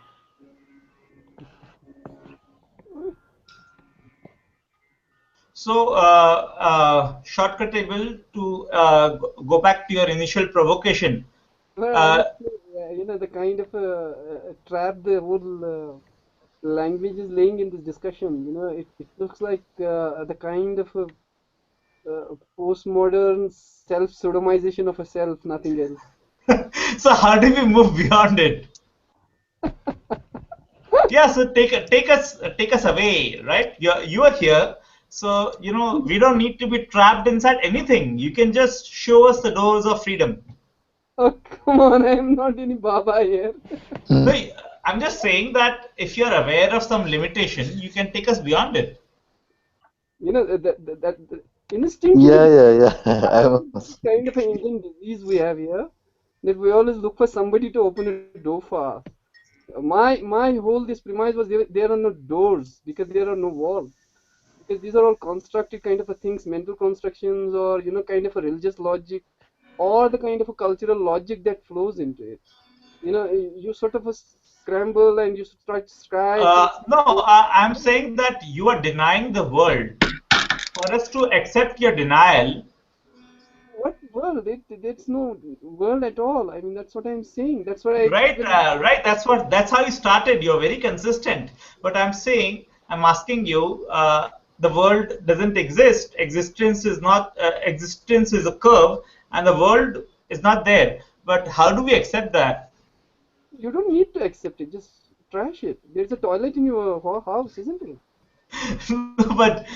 So, shortcutable to go back to your initial provocation. Well, I Uh, must say, the kind of trap the whole language is laying in this discussion. It looks like the kind of postmodern self-sodomization of a self, nothing else. so how do we move beyond it? Yeah, so take us away, right? You are here, so we don't need to be trapped inside anything. You can just show us the doors of freedom. Oh, come on, I am not any Baba here. No, I'm just saying that if you're aware of some limitation, you can take us beyond it. That instinctively, Yeah. I was. kind of an Indian disease we have here, that we always look for somebody to open a door for us. My whole this premise was there are no doors because there are no walls. Because these are all constructed kind of a things, mental constructions, or kind of a religious logic, or the kind of a cultural logic that flows into it. You sort of a scramble and you start scratch and No, I'm saying that you are denying the world. For us to accept your denial, what world? There's no world at all. I mean, that's what I'm saying. That's what I right? Right. That's how you started. You're very consistent. But I'm asking you. The world doesn't exist. Existence is a curve, and the world is not there. But how do we accept that? You don't need to accept it. Just trash it. There's a toilet in your house, isn't it? But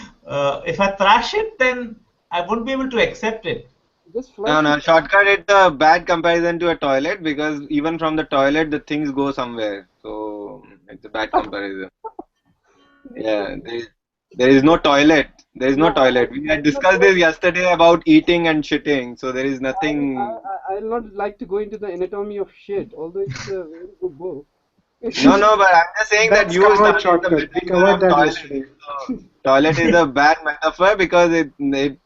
if I trash it, then I won't be able to accept it. Just No, flush no, it. shortcut. It's a bad comparison to a toilet because even from the toilet, the things go somewhere. So it's a bad comparison. Yeah, there is no toilet. There is no No, toilet. We had I'll not discussed go. this yesterday about eating and shitting. So there is I, nothing. I'll not like to go into the anatomy of shit, although it's a very good book. No, no, but I'm just saying that That's you covered started the shortcut. We metaphor covered of that toilet. yesterday. So toilet is a bad metaphor because it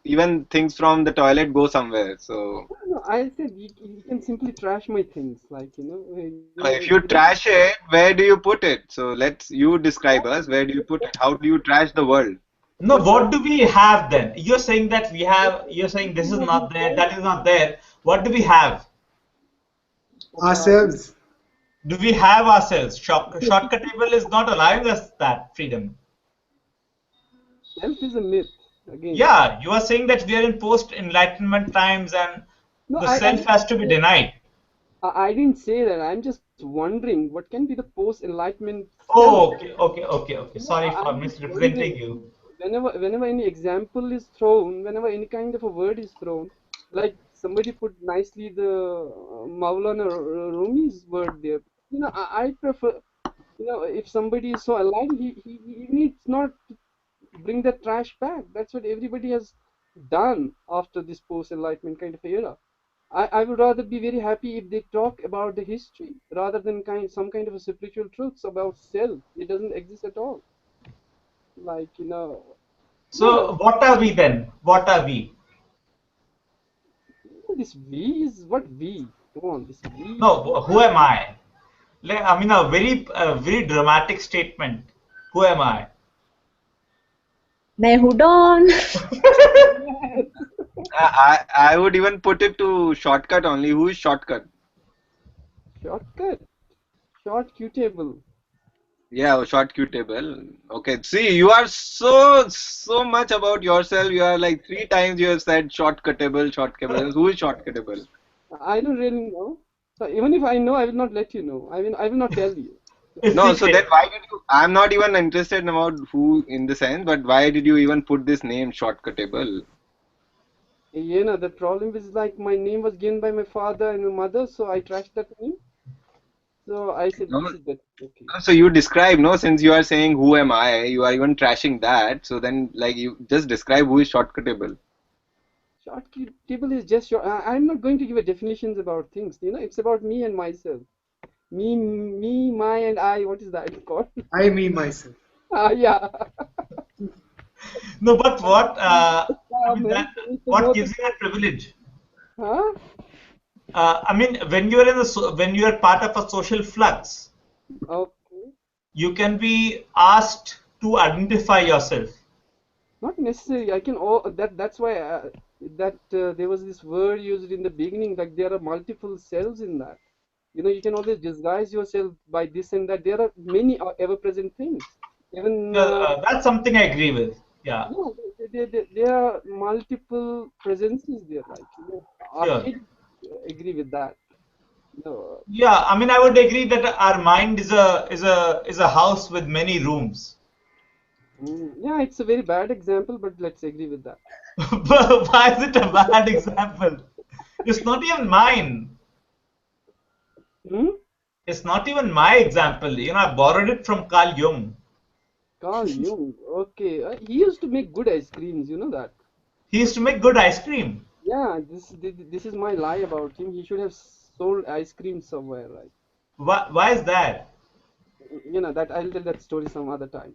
even things from the toilet go somewhere. So No, I said you can simply trash my things, like if you trash it, where do you put it? So you describe us. Where do you put it? How do you trash the world? No, what do we have then? You're saying that we have. You're saying this is not there. That is not there. What do we have? Ourselves. Do we have ourselves? Shortcuttable is not allowing us that freedom. Self is a myth again. Yeah, you are saying that we are in post-enlightenment times and No, the self has to be denied. I didn't say that. I'm just wondering what can be the post-enlightenment self. Oh, okay. Sorry for I'm just misrepresenting wondering. you. Whenever any example is thrown, whenever any kind of a word is thrown, like somebody put nicely the Maulana Rumi's word there. I prefer, if somebody is so aligned, he needs not to bring the trash back. That's what everybody has done after this post-enlightenment kind of era. I would rather be very happy if they talk about the history rather than some kind of a spiritual truths about self. It doesn't exist at all. Like, no, So what are we then? What are we? this we is what we. Come on, this we. No, who am I? I mean, a very dramatic statement. Who am I? मैं हूँ Dawn. I would even put it to shortcut only. Who is shortcut? Shortcut. Short Q-table. Yeah, short Q table. Okay, see, you are so much about yourself. You are like 3 times you have said shortcuttable, shortcuttable. Who is shortcuttable? I don't really know. So even if I know, I will not let you know. I will not tell you. No, so then why did you? I'm not even interested about who in the sense, but why did you even put this name shortcuttable? The problem is like my name was given by my father and my mother, so I trashed that name. So I said No, this is better. Okay. so you describe, no, since you are saying who am I, you are even trashing that. So then, like, you just describe who is shortcuttable. Short table is just short. I'm not going to give a definitions about things. It's about me and myself. Me, my, and I. What is that called? I, me, myself. Yeah. No, but what? I mean, It's what more gives you that privilege? Huh? I mean, when you are when you are part of a social flux, Okay. you can be asked to identify yourself. Not necessarily. I can that's why there was this word used in the beginning. Like there are multiple selves in that. You can always disguise yourself by this and that. There are many ever-present things. Even That's something I agree with. Yeah, no, there are multiple presences there. Like sure. arcade agree with that. No. Yeah, I mean, I would agree that our mind is a house with many rooms. Yeah, it's a very bad example, but let's agree with that. But why is it a bad example? It's not even mine. Hmm? It's not even my example. I borrowed it from Carl Jung. Carl Jung. Okay, he used to make good ice creams. You know that. He used to make good ice cream. Yeah, this is my lie about him. He should have sold ice cream somewhere, right? Why is that? You know that I'll tell that story some other time.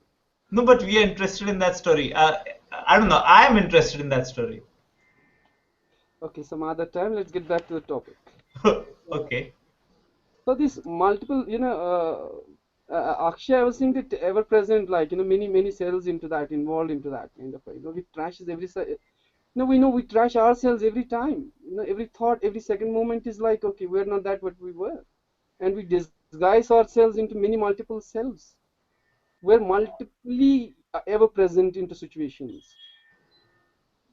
No, but we are interested in that story. I don't know. I am interested in that story. Okay, some other time. Let's get back to the topic. Okay. So this multiple, Akshay, I was saying that ever present, like many cells into that, involved into that kind of, we trashes every. We know we trash ourselves every time. Every thought, every second moment is like, okay, we're not that what we were, and we disguise ourselves into many multiple selves. We're multiply ever present into situations.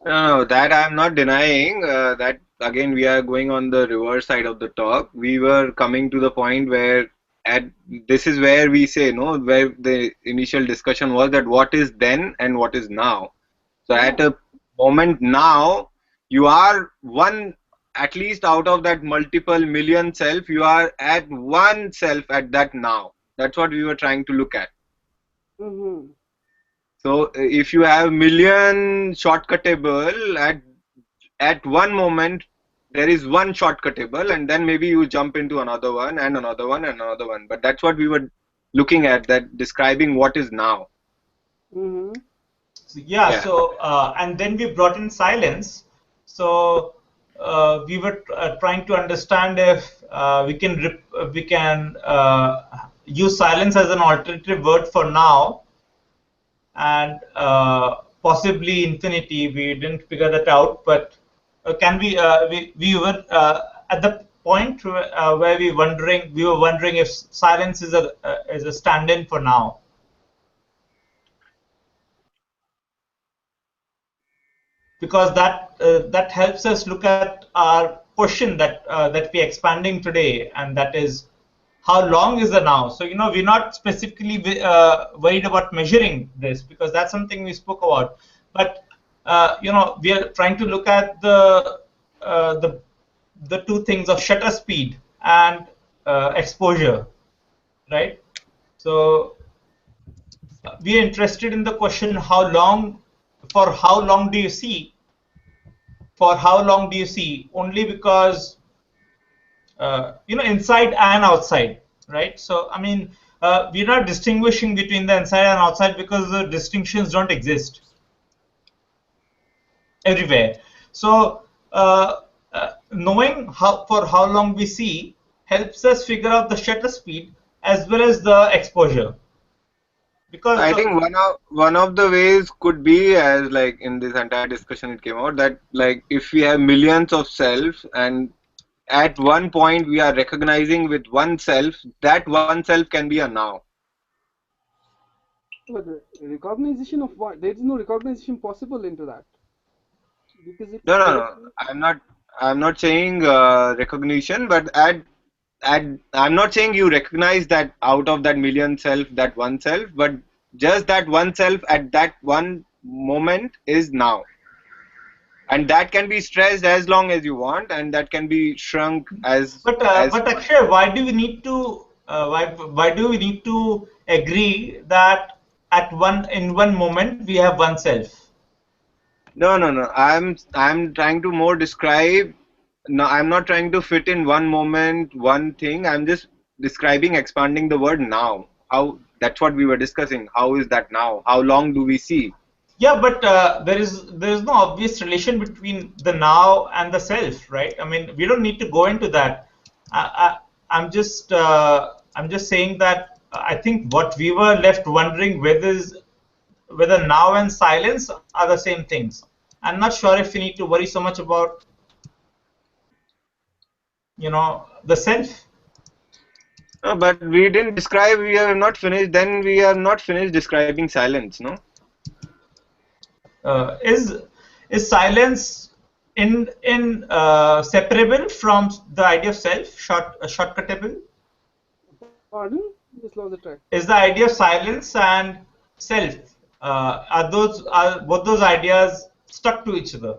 No, that I'm not denying. That again, we are going on the reverse side of the talk. We were coming to the point where at this is where we say no, where the initial discussion was that what is then and what is now. So Yeah. at a moment now, you are one, at least out of that multiple million self, you are at one self at that now. That's what we were trying to look at. Mm-hmm. So if you have million shortcuttable at one moment there is one shortcuttable and then maybe you jump into another one and another one and another one. But that's what we were looking at, that describing what is now. Mm-hmm. So, yeah. Yeah. So and then we brought in silence. So we were trying to understand if we can use silence as an alternative word for now, and possibly infinity. We didn't figure that out, but can we were at the point where we were wondering if silence is a stand-in for now. Because that helps us look at our question that we're expanding today, and that is how long is the now. So we're not specifically worried about measuring this, because that's something we spoke about, but we are trying to look at uh, the the two things of shutter speed and exposure, right? So we are interested in the question how long do you see, for how long do you see, only because inside and outside, right? So I mean, we're not distinguishing between the inside and outside because the distinctions don't exist everywhere. So knowing how long we see helps us figure out the shutter speed as well as the exposure, because I think one of the ways could be, as like in this entire discussion it came out, that like if we have millions of self and at one point we are recognizing with one self, that one self can be a now. But the recognition of what? There is no recognition possible into that because it's No, no, ever. no. I'm not saying recognition, but at I'm not saying you recognize that out of that million self, that one self, but just that one self at that one moment is now. And that can be stressed as long as you want, and that can be shrunk as but Akshay, why do we need to agree that at one moment we have one self? no. I'm trying to more describe. No, I'm not trying to fit in one moment, one thing. I'm just describing, expanding the word now. How that's what we were discussing. How is that now? How long do we see? Yeah, but there is no obvious relation between the now and the self, right? I mean, we don't need to go into that. I'm just saying that I think what we were left wondering whether now and silence are the same things. I'm not sure if we need to worry so much about the self. No, but we didn't describe. We have not finished. Then we have not finished describing silence. No. Is silence separable from the idea of self, shortcuttable? Pardon? Just lost the track. Is the idea of silence and self, are both those ideas stuck to each other?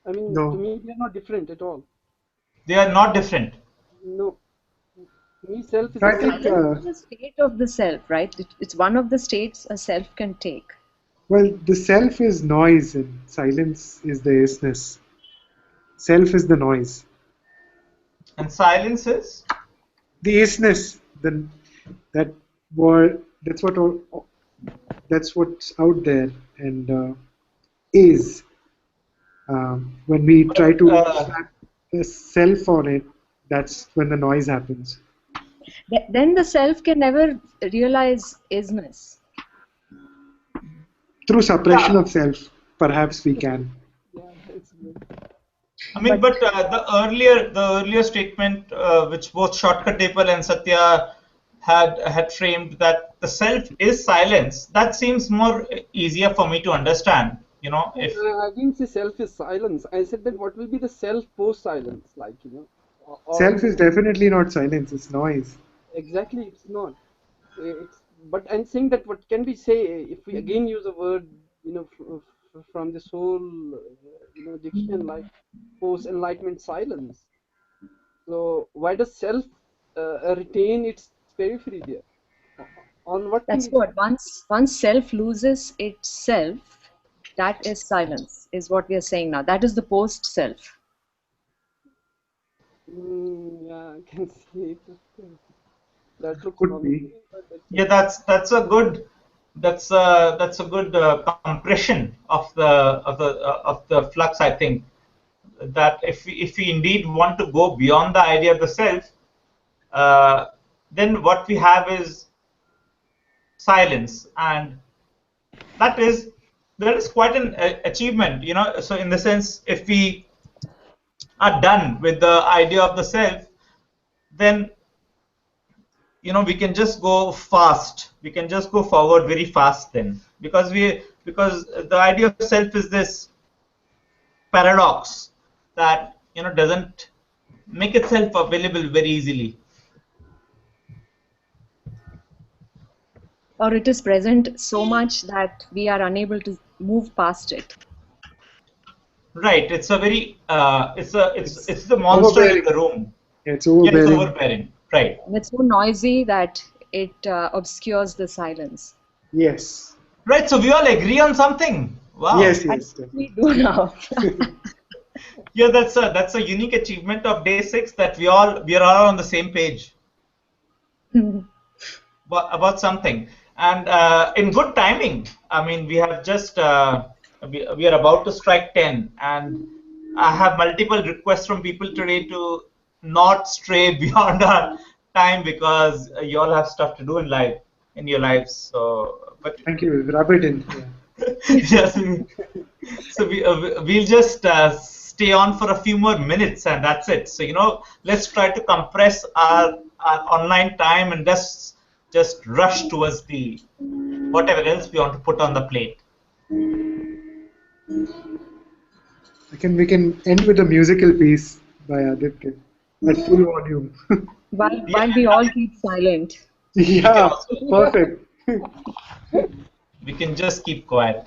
I mean, No. to me, they are not different at all. They are not different. No. To me, self is I a think, Silence is a state of the self, right? It's one of the states a self can take. well, the self is noise and silence is the isness. Self is the noise. And silence is? The isness, that word, that's what's out there and is. When we try to slap the self on it, that's when the noise happens. Then the self can never realize isness. Through suppression Yeah. of self, perhaps we can. Yeah, it's good. I mean, but the earlier statement, which both Shortcut Depal and Satya had framed, that the self is silence. That seems more easier for me to understand. You know, if I didn't say self is silence. I said that what will be the self post silence, like, or Self is definitely not silence, it's noise. exactly, it's not. It's, but I'm saying that what can we say if we again use a word, from this whole, diction, like post enlightenment silence. So why does self retain its periphery there? On what thing That's it's what once self loses itself, that is silence, is what we are saying now. That is the post self. yeah, I can see it. That looks Could be. promising, but that's yeah, that's a good compression of the flux. I think that if we indeed want to go beyond the idea of the self, then what we have is silence, and that is quite an achievement. So in the sense, if we are done with the idea of the self, then we can just go fast. We can just go forward very fast then, because the idea of self is this paradox that doesn't make itself available very easily. Or it is present so much that we are unable to move past it. Right. It's a very It's it's the monster in overbearing. the room. It's Yeah, it's overbearing. overbearing. Right. And it's so noisy that it obscures the silence. Yes. Right. So we all agree on something. Wow. Yes, I yes. think we do now. Yeah, that's a unique achievement of day 6, that we are all on the same page about something, and in good timing. I mean, we have just we are about to strike 10, and I have multiple requests from people today to not stray beyond our time, because you all have stuff to do in your lives. So, but Thank you. Rub it in. Yeah. yes, so we'll just stay on for a few more minutes, and that's it. So let's try to compress our online time and just rush towards the whatever else we want to put on the plate. We can end with a musical piece by Aditya at full volume. While we all keep silent. Yeah, perfect. We can just keep quiet.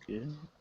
Okay.